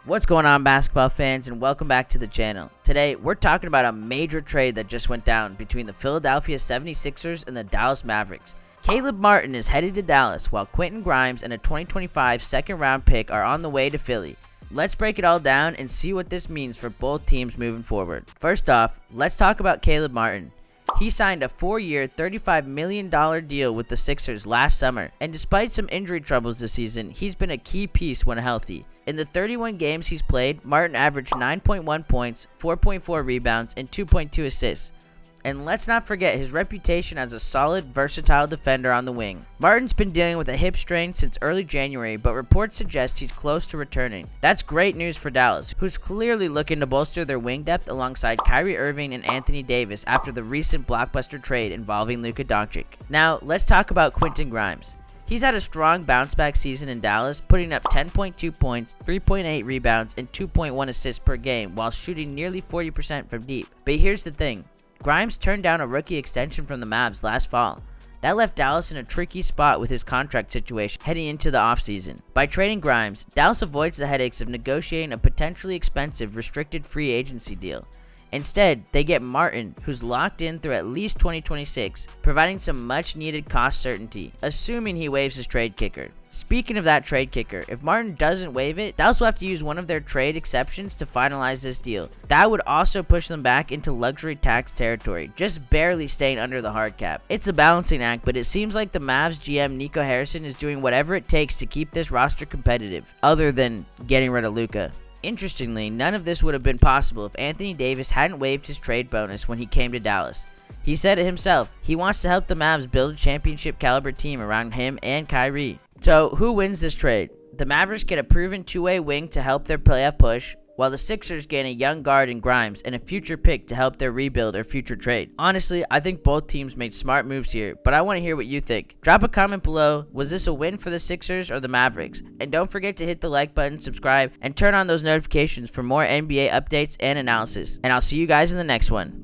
What's going on, basketball fans, and welcome back to the channel. Today, we're talking about a major trade that just went down between the Philadelphia 76ers and the Dallas Mavericks. Caleb Martin is headed to Dallas, while Quentin Grimes and a 2025 second-round pick are on the way to Philly. Let's break it all down and see what this means for both teams moving forward. First off, let's talk about Caleb Martin. He signed a 4-year, $35 million deal with the Sixers last summer, and despite some injury troubles this season, he's been a key piece when healthy. In the 31 games he's played, Martin averaged 9.1 points, 4.4 rebounds, and 2.2 assists. And let's not forget his reputation as a solid, versatile defender on the wing. Martin's been dealing with a hip strain since early January, but reports suggest he's close to returning. That's great news for Dallas, who's clearly looking to bolster their wing depth alongside Kyrie Irving and Anthony Davis after the recent blockbuster trade involving Luka Doncic. Now, let's talk about Quentin Grimes. He's had a strong bounce-back season in Dallas, putting up 10.2 points, 3.8 rebounds, and 2.1 assists per game while shooting nearly 40% from deep. But here's the thing. Grimes turned down a rookie extension from the Mavs last fall. That left Dallas in a tricky spot with his contract situation heading into the offseason. By trading Grimes, Dallas avoids the headaches of negotiating a potentially expensive restricted free agency deal. Instead, they get Martin, who's locked in through at least 2026, providing some much-needed cost certainty, assuming he waives his trade kicker. Speaking of that trade kicker, if Martin doesn't waive it, Dallas will have to use one of their trade exceptions to finalize this deal. That would also push them back into luxury tax territory, just barely staying under the hard cap. It's a balancing act, but it seems like the Mavs GM Nico Harrison is doing whatever it takes to keep this roster competitive, other than getting rid of Luka. Interestingly, none of this would have been possible if Anthony Davis hadn't waived his trade bonus when he came to Dallas. He said it himself, he wants to help the Mavs build a championship caliber team around him and Kyrie. So, who wins this trade? The Mavericks get a proven two-way wing to help their playoff push, while the Sixers gain a young guard in Grimes and a future pick to help their rebuild or future trade. Honestly, I think both teams made smart moves here, but I want to hear what you think. Drop a comment below. Was this a win for the Sixers or the Mavericks? And don't forget to hit the like button, subscribe, and turn on those notifications for more NBA updates and analysis. And I'll see you guys in the next one.